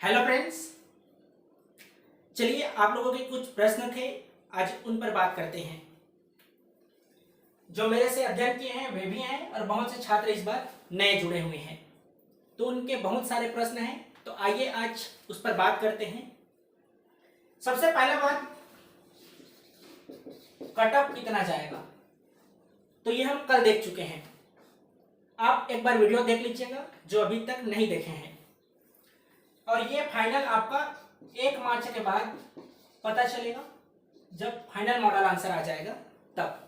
Hello friends, चलिए आप लोगों के कुछ प्रश्न थे, आज उन पर बात करते हैं। जो मेरे से अध्ययन किए हैं वे भी हैं और बहुत से छात्र इस बार नए जुड़े हुए हैं, तो उनके बहुत सारे प्रश्न हैं। तो आइए आज उस पर बात करते हैं। सबसे पहला बात, कट ऑफ कितना जाएगा, तो ये हम कल देख चुके हैं। आप एक बार वीडियो देख लीजिएगा जो अभी तक नहीं देखे हैं, और ये फाइनल आपका 1 मार्च के बाद पता चलेगा, जब फाइनल मॉडल आंसर आ जाएगा तब।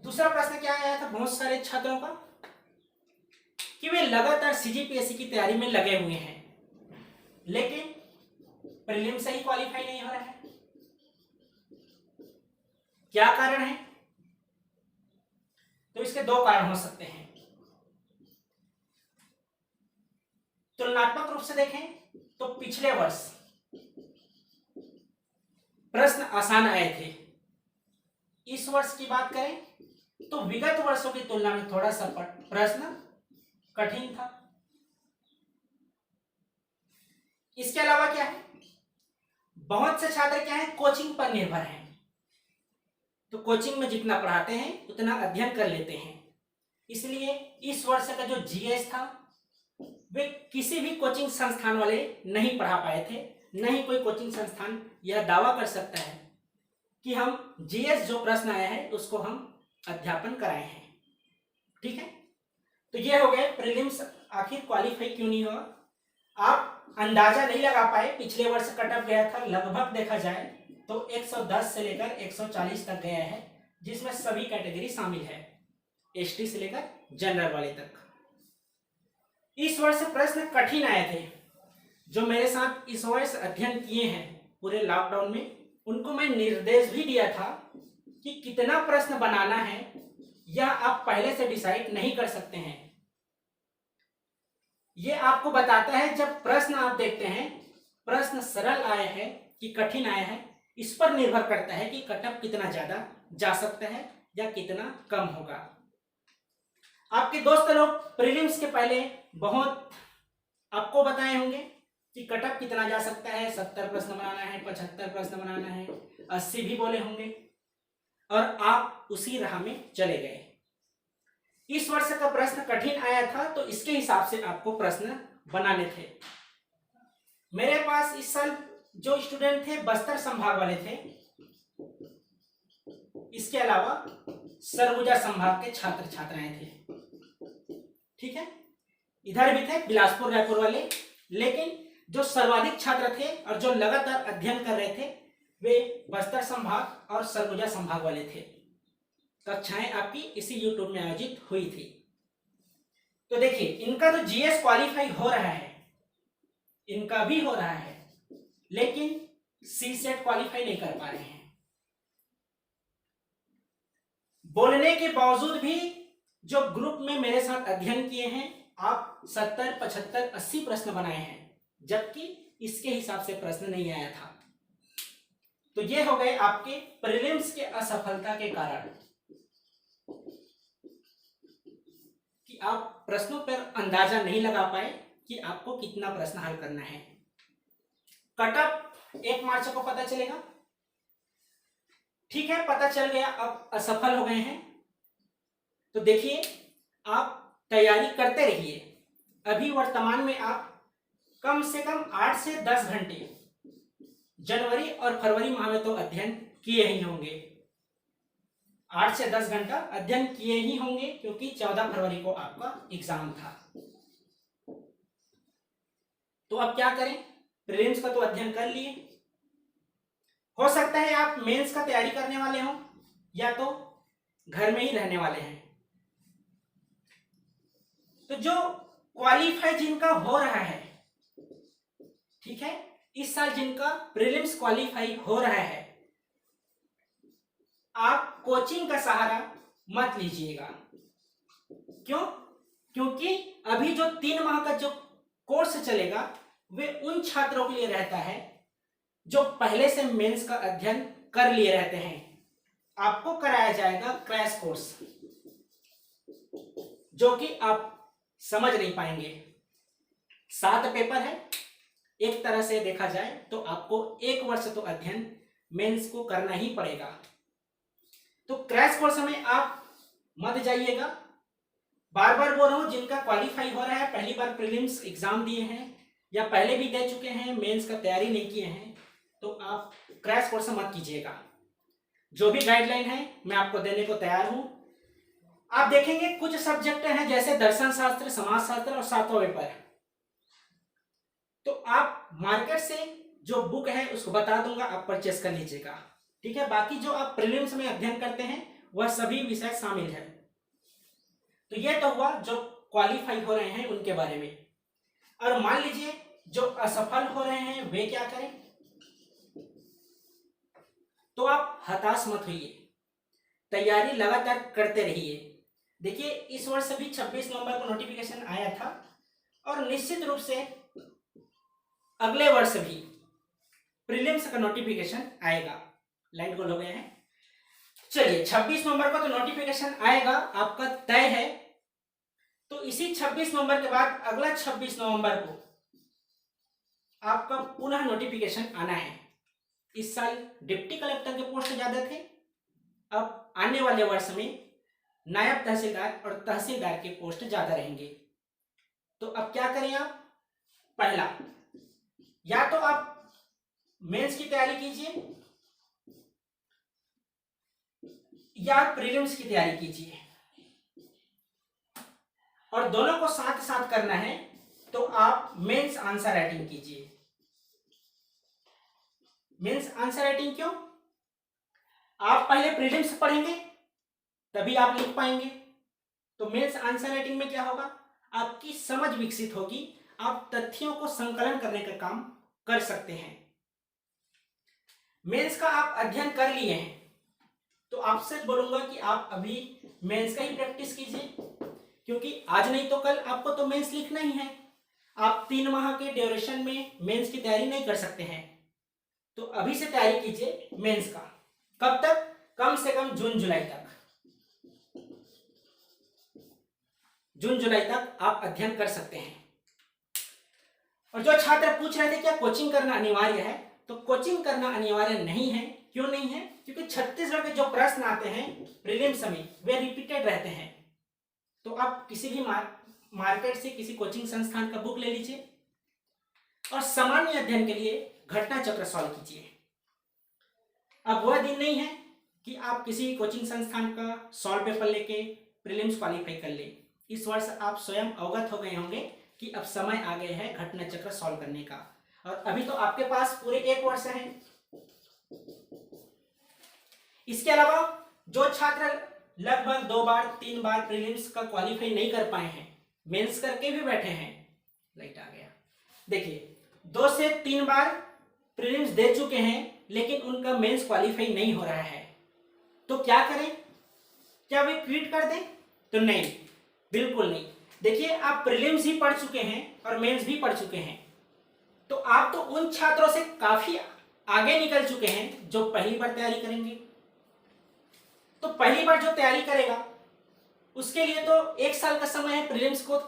दूसरा प्रश्न क्या आया था बहुत सारे छात्रों का, कि वे लगातार सीजीपीएससी की तैयारी में लगे हुए हैं लेकिन प्रीलिम से ही क्वालिफाई नहीं हो रहा है। क्या कारण है? तो इसके 2 कारण हो सकते हैं। तुलनात्मक रूप से देखें तो पिछले वर्ष प्रश्न आसान आए थे। इस वर्ष की बात करें तो विगत वर्षों की तुलना में थोड़ा सा प्रश्न कठिन था। इसके अलावा क्या है, बहुत से छात्र क्या है, कोचिंग पर निर्भर हैं। तो कोचिंग में जितना पढ़ाते हैं उतना अध्ययन कर लेते हैं, इसलिए इस वर्ष का जो जीएस था वे किसी भी कोचिंग संस्थान वाले नहीं पढ़ा पाए थे। न ही कोई कोचिंग संस्थान यह दावा कर सकता है कि हम जीएस जो प्रश्न आया है उसको हम अध्यापन कराए हैं। ठीक है, तो ये हो गए प्रीलिम्स आखिर क्वालिफाई क्यों नहीं हुआ। आप अंदाजा नहीं लगा पाए। पिछले वर्ष कट ऑफ गया था लगभग देखा जाए तो 110 से लेकर 140 तक गया है, जिसमें सभी कैटेगरी शामिल है, एसटी से लेकर जनरल वाले तक। इस वर्ष प्रश्न कठिन आए थे। जो मेरे साथ इस वर्ष अध्ययन किए हैं पूरे लॉकडाउन में, उनको मैं निर्देश भी दिया था कि कितना प्रश्न बनाना है यह आप पहले से डिसाइड नहीं कर सकते हैं। यह आपको बताता है जब प्रश्न आप देखते हैं, प्रश्न सरल आए हैं कि कठिन आए हैं, इस पर निर्भर करता है कि कट ऑफ कितना ज्यादा जा सकता है या कितना कम होगा। आपके दोस्त लोग प्रीलिम्स के पहले बहुत आपको बताए होंगे कि कट ऑफ कितना जा सकता है, 70 प्रश्न बनाना है, 75 प्रश्न बनाना है, 80 भी बोले होंगे, और आप उसी राह में चले गए। इस वर्ष का प्रश्न कठिन आया था तो इसके हिसाब से आपको प्रश्न बनाने थे। मेरे पास इस साल जो स्टूडेंट थे बस्तर संभाग वाले थे, इसके अलावा सरगुजा संभाग के छात्र छात्राएं थे। ठीक है, इधर भी थे बिलासपुर रायपुर वाले, लेकिन जो सर्वाधिक छात्र थे और जो लगातार अध्ययन कर रहे थे वे बस्तर संभाग और सरगुजा संभाग वाले थे। कक्षाएं आपकी इसी यूट्यूब में आयोजित हुई थी। तो देखिए, इनका तो जीएस क्वालिफाई हो रहा है, इनका भी हो रहा है, लेकिन सी सेट क्वालिफाई नहीं कर पा रहे हैं। बोलने के बावजूद भी जो ग्रुप में मेरे साथ अध्ययन किए हैं, आप 70, 75, 80 प्रश्न बनाए हैं, जबकि इसके हिसाब से प्रश्न नहीं आया था। तो ये हो गए आपके प्रीलिम्स के असफलता के कारण, कि आप प्रश्नों पर अंदाजा नहीं लगा पाए कि आपको कितना प्रश्न हल करना है। कट ऑफ 1 मार्च को पता चलेगा। ठीक है, पता चल गया, अब असफल हो गए हैं तो देखिए, आप तैयारी करते रहिए। अभी वर्तमान में आप कम से कम 8 से 10 घंटे जनवरी और फरवरी माह में तो अध्ययन किए ही होंगे। 8 से 10 घंटा अध्ययन किए ही होंगे, क्योंकि 14 फरवरी को आपका एग्जाम था। तो अब क्या करें, प्रीलिम्स का तो अध्ययन कर लिए, हो सकता है आप मेंस का तैयारी करने वाले हों या तो घर में ही रहने वाले हैं। तो जो क्वालिफाई जिनका हो रहा है, ठीक है, इस साल जिनका प्रीलिम्स क्वालिफाई हो रहा है, आप कोचिंग का सहारा मत लीजिएगा। क्यों? क्योंकि अभी जो 3 माह का जो कोर्स चलेगा वे उन छात्रों के लिए रहता है जो पहले से मेंस का अध्ययन कर लिए रहते हैं। आपको कराया जाएगा क्रैश कोर्स, जो कि आप समझ नहीं पाएंगे। 7 पेपर है। एक तरह से देखा जाए तो आपको 1 वर्ष तो अध्ययन मेंस को करना ही पड़ेगा। तो क्रैश कोर्स में आप मत जाइएगा। बार बार बोल रहा हूँ, जिनका क्वालिफाई हो रहा है, पहली बार प्रीलिम्स एग्जाम दिए हैं या पहले भी दे चुके हैं, मेंस का तैयारी नहीं किए हैं, तो आप क्रैश कोर्स मत कीजिएगा। जो भी गाइडलाइन है मैं आपको देने को तैयार हूं। आप देखेंगे कुछ सब्जेक्ट हैं जैसे दर्शन शास्त्र, समाज शास्त्र और 7वां पेपर, तो आप मार्केट से जो बुक है उसको बता दूंगा, आप परचेस कर लीजिएगा, ठीक है। बाकी जो आप प्रीलिम्स में अध्ययन करते हैं वह सभी विषय शामिल है। तो यह तो हुआ जो क्वालिफाई हो रहे हैं उनके बारे में। और मान लीजिए जो असफल हो रहे हैं वे क्या करें, तो आप हताश मत होइए, तैयारी लगातार करते रहिए। देखिए इस वर्ष भी 26 नवंबर को नोटिफिकेशन आया था और निश्चित रूप से अगले वर्ष भी प्रीलिम्स का नोटिफिकेशन आएगा। लाइट गोल हो गए हैं। चलिए 26 नवंबर को तो नोटिफिकेशन आएगा, आपका तय है। तो इसी 26 नवंबर के बाद अगला 26 नवंबर को आपका पुनः नोटिफिकेशन आना है। इस साल डिप्टी कलेक्टर के पोस्ट ज्यादा थे, अब आने वाले वर्ष में नायब तहसीलदार और तहसीलदार के पोस्ट ज्यादा रहेंगे। तो अब क्या करें आप, पहला या तो आप मेंस की तैयारी कीजिए या प्रीलिम्स की तैयारी कीजिए, और दोनों को साथ साथ करना है तो आप मेंस आंसर राइटिंग कीजिए। मेंस आंसर राइटिंग क्यों, आप पहले प्रीलिम्स पढ़ेंगे तभी आप लिख पाएंगे। तो मेंस आंसर राइटिंग में क्या होगा, आपकी समझ विकसित होगी, आप तथ्यों को संकलन करने का काम कर सकते हैं। मेंस का आप अध्ययन कर लिए हैं तो आपसे बोलूंगा कि आप अभी मेंस का ही प्रैक्टिस कीजिए, क्योंकि आज नहीं तो कल आपको तो मेंस लिखना ही है। आप 3 माह के ड्यूरेशन में मेंस की तैयारी नहीं कर सकते हैं, तो अभी से तैयारी कीजिए मेंस का। कब तक, कम से कम जून जुलाई तक, जून जुलाई तक आप अध्ययन कर सकते हैं। और जो छात्र पूछ रहे थे क्या कोचिंग करना अनिवार्य है, तो कोचिंग करना अनिवार्य नहीं है। क्यों नहीं है, क्योंकि छत्तीसगढ़ के जो प्रश्न आते हैं प्रीलिम्स में वे रिपीटेड रहते हैं। तो आप किसी भी मार्केट से किसी कोचिंग संस्थान का बुक ले लीजिए और सामान्य अध्ययन के लिए घटना चक्र सॉल्व कीजिए। अब वह दिन नहीं है कि आप किसी कोचिंग संस्थान का सॉल्व पेपर लेके प्रीलिम्स क्वालिफाई कर ले। इस वर्ष आप स्वयं अवगत हो गए होंगे कि अब समय आ गया है घटना चक्र सॉल्व करने का, और अभी तो आपके पास पूरे 1 वर्ष है। इसके अलावा जो छात्र लगभग 2 बार 3 बार प्रीलिम्स का क्वालिफाई नहीं कर पाए हैं, मेंस करके भी बैठे हैं, लाइट आ गया, देखिए 2 से 3 बार प्रीलिम्स दे चुके हैं लेकिन उनका मेंस क्वालिफाई नहीं हो रहा है, तो क्या करें, क्या वे क्विट कर दें, तो नहीं, बिल्कुल नहीं। देखिए आप प्रीलिम्स ही पढ़ चुके हैं और मेंस भी पढ़ चुके हैं, तो आप तो उन छात्रों से काफी आगे निकल चुके हैं जो पहली बार तैयारी करेंगे। तो पहली बार जो तैयारी करेगा उसके लिए तो 1 साल का समय है प्रीलिम्स को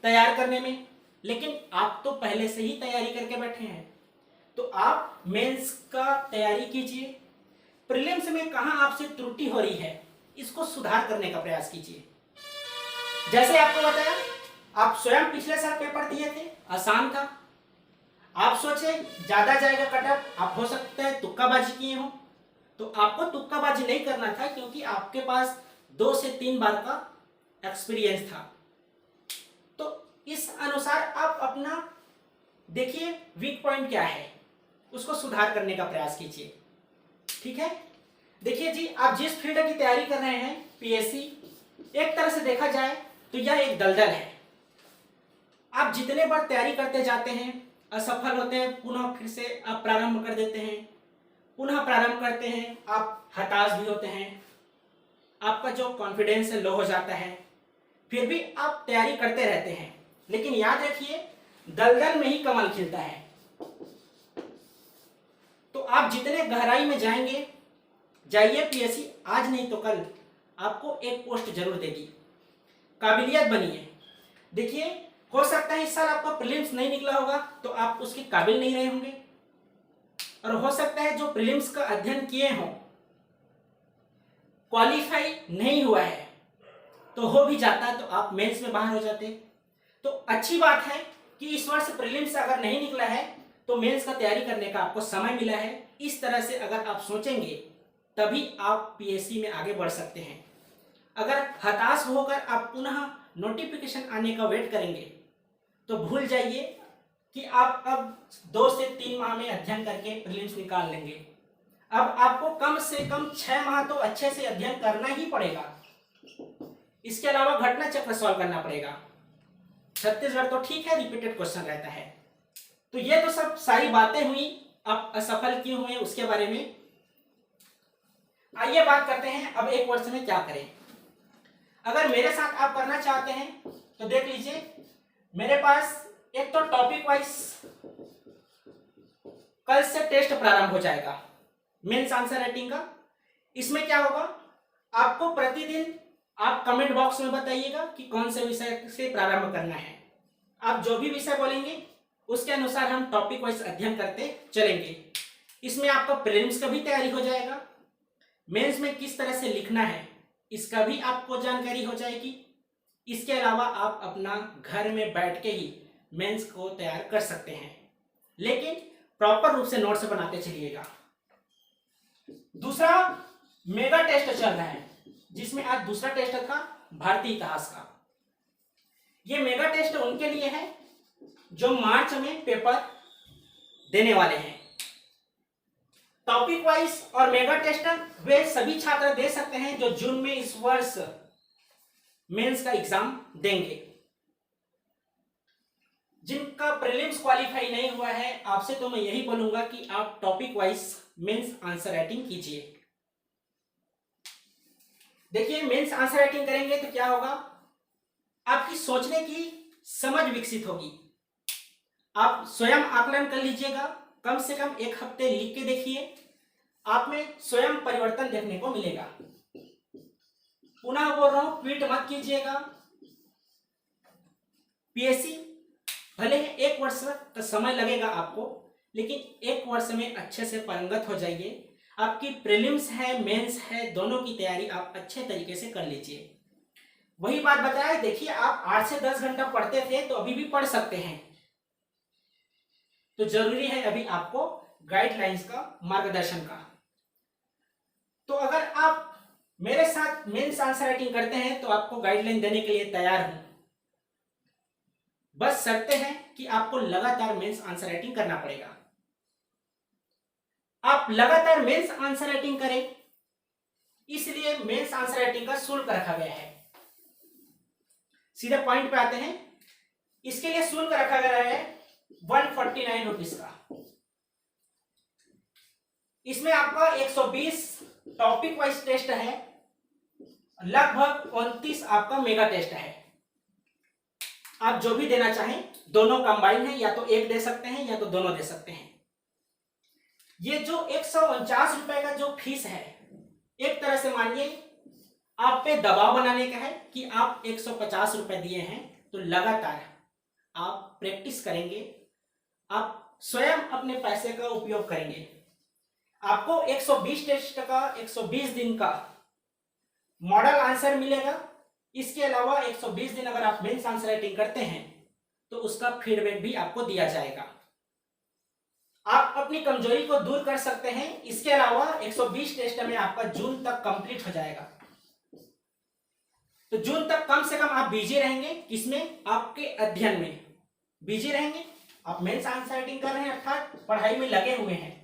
तैयार करने में, लेकिन आप तो पहले से ही तैयारी करके बैठे हैं। तो आप मेंस का तैयारी कीजिए, प्रीलिम्स में कहां आपसे त्रुटि हो रही है इसको सुधार करने का प्रयास कीजिए। जैसे आपको बताया, आप स्वयं पिछले साल पेपर दिए थे, आसान था, आप सोचे ज्यादा जाएगा कटअप, आप हो सकता है तुक्काबाजी किए हो, तो आपको तुक्काबाजी नहीं करना था क्योंकि आपके पास 2 से 3 बार का एक्सपीरियंस था। तो इस अनुसार आप अपना देखिए वीक पॉइंट क्या है, उसको सुधार करने का प्रयास कीजिए, ठीक है। देखिए जी, आप जिस फील्ड की तैयारी कर रहे हैं पीएससी, एक तरह से देखा जाए तो यह एक दलदल है। आप जितने बार तैयारी करते जाते हैं, असफल होते हैं, पुनः फिर से आप प्रारंभ कर देते हैं, पुनः प्रारंभ करते हैं, आप हताश भी होते हैं, आपका जो कॉन्फिडेंस है लो हो जाता है, फिर भी आप तैयारी करते रहते हैं। लेकिन याद रखिए दलदल में ही कमल खिलता है। तो आप जितने गहराई में जाएंगे, जाइए, पीएससी आज नहीं तो कल आपको एक पोस्ट जरूर देगी। काबिलियत बनिए। देखिए हो सकता है इस साल आपका प्रीलिम्स नहीं निकला होगा तो आप उसके काबिल नहीं रहे होंगे, और हो सकता है जो प्रीलिम्स का अध्ययन किए हों, क्वालिफाई नहीं हुआ है तो हो भी जाता है तो आप मेंस में बाहर हो जाते। तो अच्छी बात है कि इस वर्ष प्रीलिम्स अगर नहीं निकला है तो मेंस का तैयारी करने का आपको समय मिला है। इस तरह से अगर आप सोचेंगे तभी आप पीएससी में आगे बढ़ सकते हैं। अगर हताश होकर आप पुनः नोटिफिकेशन आने का वेट करेंगे तो भूल जाइए कि आप अब 2 से 3 माह में अध्ययन करके प्रीलिम्स निकाल लेंगे। अब आपको कम से कम 6 माह तो अच्छे से अध्ययन करना ही पड़ेगा। इसके अलावा घटना चक्र सॉल्व करना पड़ेगा। छत्तीसगढ़ तो ठीक है रिपीटेड क्वेश्चन रहता है। तो ये तो सब सारी बातें हुई, आप असफल क्यों हुए उसके बारे में। आइए बात करते हैं अब एक वर्ष में क्या करें। अगर मेरे साथ आप करना चाहते हैं तो देख लीजिए, मेरे पास एक तो टॉपिक वाइज कल से टेस्ट प्रारंभ हो जाएगा मेंस आंसर राइटिंग का। इसमें क्या होगा, आपको प्रतिदिन आप कमेंट बॉक्स में बताइएगा कि कौन से विषय से प्रारंभ करना है। आप जो भी विषय बोलेंगे उसके अनुसार हम टॉपिक वाइज अध्ययन करते चलेंगे। इसमें आपका प्रीलिम्स का भी तैयारी हो जाएगा, मेंस में किस तरह से लिखना है इसका भी आपको जानकारी हो जाएगी। इसके अलावा आप अपना घर में बैठ के ही मेंस को तैयार कर सकते हैं, लेकिन प्रॉपर रूप से नोट्स बनाते चलिएगा। दूसरा मेगा टेस्ट चल रहा है, जिसमें आज दूसरा टेस्ट था भारतीय इतिहास का। यह मेगा टेस्ट उनके लिए है जो मार्च में पेपर देने वाले हैं। टॉपिक वाइज और मेगा टेस्ट वे सभी छात्र दे सकते हैं जो जून में इस वर्ष मेंस का एग्जाम देंगे। जिनका प्रीलिम्स क्वालिफाई नहीं हुआ है, आपसे तो मैं यही बोलूंगा कि आप topic wise mains answer writing कीजिए। देखिए, मेंस आंसर राइटिंग करेंगे तो क्या होगा, आपकी सोचने की समझ विकसित होगी। आप स्वयं आकलन कर लीजिएगा, कम से कम 1 हफ्ते लिख के देखिए, आप में स्वयं परिवर्तन देखने को मिलेगा। पुनः बोल रहा हूं, ट्वीट मत कीजिएगा। पीएससी भले ही 1 वर्ष का समय लगेगा आपको, लेकिन 1 वर्ष में अच्छे से पारंगत हो जाइए। आपकी प्रीलिम्स है, मेंस है, दोनों की तैयारी आप अच्छे तरीके से कर लीजिए। वही बात बताया, देखिए आप 8 से 10 घंटा पढ़ते थे तो अभी भी पढ़ सकते हैं। तो जरूरी है अभी आपको गाइडलाइंस का मार्गदर्शन का। तो अगर आप मेरे साथ मेंस आंसर राइटिंग करते हैं तो आपको गाइडलाइन देने के लिए तैयार हूं। बस शर्तें हैं कि आपको लगातार मेंस आंसर राइटिंग करना पड़ेगा। आप लगातार मेंस आंसर राइटिंग करें, इसलिए मेंस आंसर राइटिंग का शुल्क रखा गया है। सीधे पॉइंट पे आते हैं। इसके लिए शुल्क रखा गया है 149 रुपीज का। इसमें आपका 120 टॉपिक वाइज टेस्ट है, लगभग 29 आपका मेगा टेस्ट है। आप जो भी देना चाहें, दोनों कंबाइन है, या तो एक दे सकते हैं या तो दोनों दे सकते हैं। ये जो 149 रुपए का जो फीस है, एक तरह से मानिए आप पे दबाव बनाने का है कि आप 150 रुपए दिए हैं तो लगातार आप प्रैक्टिस करेंगे, आप स्वयं अपने पैसे का उपयोग करेंगे। आपको 120 टेस्ट का 120 दिन का मॉडल आंसर मिलेगा। इसके अलावा 120 दिन अगर आप मेंस आंसर राइटिंग करते हैं तो उसका फीडबैक भी आपको दिया जाएगा। आप अपनी कमजोरी को दूर कर सकते हैं। इसके अलावा 120 टेस्ट में आपका जून तक कंप्लीट हो जाएगा। तो जून तक कम से कम आप बिजी रहेंगे, किसमें, आपके अध्ययन में बिजी रहेंगे। आप मेंस आंसर राइटिंग कर रहे हैं अर्थात पढ़ाई में लगे हुए हैं।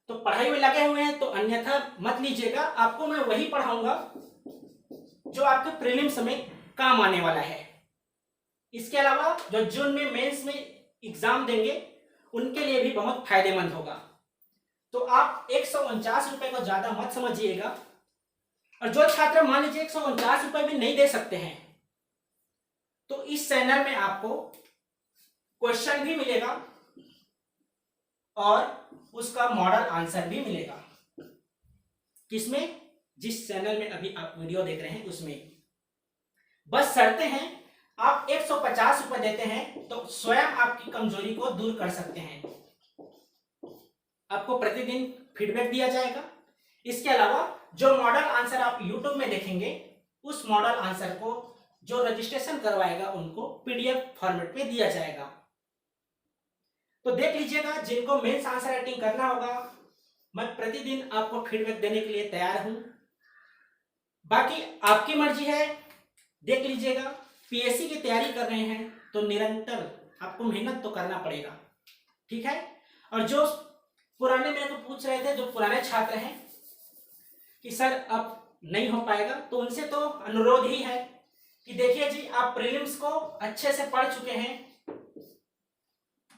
तो पढ़ाई में लगे हुए हैं तो अन्यथा मत लीजिएगा, आपको मैं वही पढ़ाऊंगा जो आपके प्रीलिम्स में काम आने वाला है। इसके अलावा जो जून में मेंस में एग्जाम देंगे उनके लिए भी बहुत फायदेमंद होगा। तो आप 149 रुपए को ज्यादा मत समझिएगा। और जो छात्र मान लीजिए 149 रुपए भी नहीं दे सकते हैं तो इस चैनल में आपको क्वेश्चन भी मिलेगा और उसका मॉडल आंसर भी मिलेगा। किसमें, जिस चैनल में अभी आप वीडियो देख रहे हैं उसमें। बस शर्तें हैं आप 150 रुपए देते हैं तो स्वयं आपकी कमजोरी को दूर कर सकते हैं। आपको प्रतिदिन फीडबैक दिया जाएगा। इसके अलावा जो मॉडल आंसर आप यूट्यूब में देखेंगे उस मॉडल आंसर को जो रजिस्ट्रेशन करवाएगा उनको पीडीएफ फॉर्मेट में दिया जाएगा। तो देख लीजिएगा, जिनको मेंस आंसर राइटिंग करना होगा मैं प्रतिदिन आपको फीडबैक देने के लिए तैयार हूं। बाकी आपकी मर्जी है, देख लीजिएगा। पीएससी की तैयारी कर रहे हैं तो निरंतर आपको मेहनत तो करना पड़ेगा, ठीक है। और जो पुराने मेरे को पूछ रहे थे, जो पुराने छात्र हैं कि सर अब नहीं हो पाएगा, तो उनसे तो अनुरोध ही है कि देखिए जी, आप प्रीलिम्स को अच्छे से पढ़ चुके हैं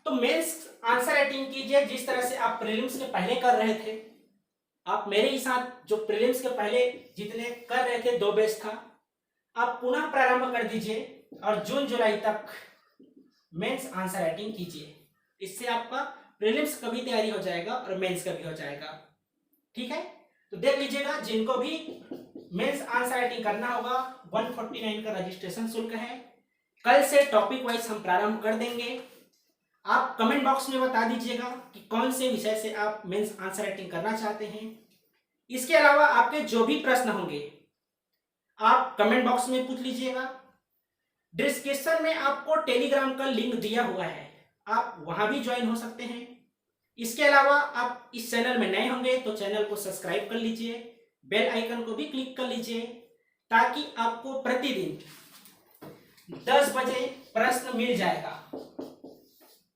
तो मेंस आंसर राइटिंग कीजिए जिस तरह से आप प्रीलिम्स के पहले कर रहे थे। आप मेरे ही साथ जो प्रीलिम्स के पहले जितने कर रहे थे 2 बैच था, आप पुनः प्रारंभ कर दीजिए और जून जुलाई तक मेंस आंसर राइटिंग कीजिए। इससे आपका प्रीलिम्स का भी तैयारी हो जाएगा और मेंस का भी हो जाएगा, ठीक है। तो देख लीजिएगा, जिनको भी मेंस आंसर राइटिंग करना होगा 149 का रजिस्ट्रेशन शुल्क है। कल से टॉपिक वाइज हम प्रारंभ कर देंगे। आप कमेंट बॉक्स में बता दीजिएगा कि कौन से विषय से आप मेंस आंसर राइटिंग करना चाहते हैं। इसके अलावा आपके जो भी प्रश्न होंगे आप कमेंट बॉक्स में पूछ लीजिएगा। डिस्क्रिप्शन में आपको टेलीग्राम का लिंक दिया हुआ है, आप वहां भी ज्वाइन हो सकते हैं। इसके अलावा आप इस चैनल में नए होंगे तो चैनल को सब्सक्राइब कर लीजिए, बेल आइकन को भी क्लिक कर लीजिए ताकि आपको प्रतिदिन 10 बजे प्रश्न मिल जाएगा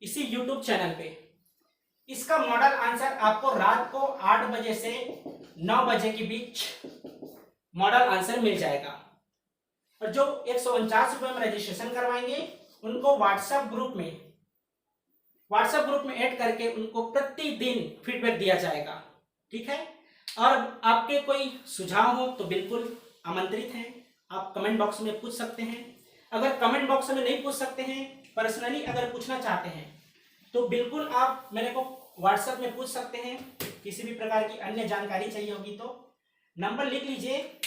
इसी YouTube चैनल पे। इसका मॉडल आंसर आपको रात को 8 बजे से 9 बजे के बीच मॉडल आंसर मिल जाएगा। और जो 149 रुपए में रजिस्ट्रेशन करवाएंगे उनको व्हाट्सएप ग्रुप में ऐड करके उनको प्रतिदिन फीडबैक दिया जाएगा, ठीक है। और आपके कोई सुझाव हो तो बिल्कुल आमंत्रित हैं, आप कमेंट बॉक्स में पूछ सकते हैं। अगर कमेंट बॉक्स में नहीं पूछ सकते हैं, पर्सनली अगर पूछना चाहते हैं तो बिल्कुल आप मेरे को व्हाट्सएप में पूछ सकते हैं। किसी भी प्रकार की अन्य जानकारी चाहिए होगी तो नंबर लिख लीजिए।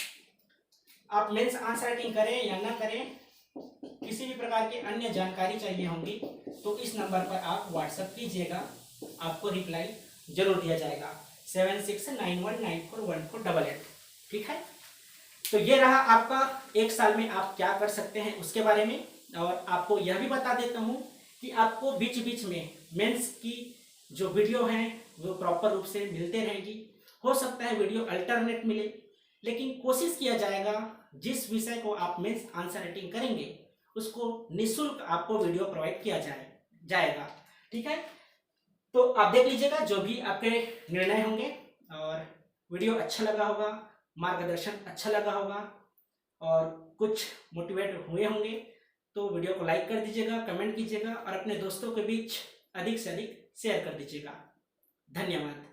आप मेंस आंसर राइटिंग करें या ना करें, किसी भी प्रकार की अन्य जानकारी चाहिए होगी तो इस नंबर पर आप व्हाट्सएप कीजिएगा, आपको रिप्लाई जरूर दिया जाएगा 7691941488, ठीक है। तो ये रहा आपका 1 साल में आप क्या कर सकते हैं उसके बारे में। और आपको यह भी बता देता हूँ कि आपको बीच बीच में मेंस की जो वीडियो हैं वो प्रॉपर रूप से मिलते रहेगी। हो सकता है वीडियो अल्टरनेट मिले, लेकिन कोशिश किया जाएगा जिस विषय को आप मेंस आंसर राइटिंग करेंगे उसको निःशुल्क आपको वीडियो प्रोवाइड किया जाएगा, ठीक है। तो आप देख लीजिएगा, जो भी आपके निर्णय होंगे। और वीडियो अच्छा लगा होगा, मार्गदर्शन अच्छा लगा होगा और कुछ मोटिवेट हुए होंगे तो वीडियो को लाइक कर दीजिएगा, कमेंट कीजिएगा और अपने दोस्तों के बीच अधिक से अधिक शेयर कर दीजिएगा। धन्यवाद।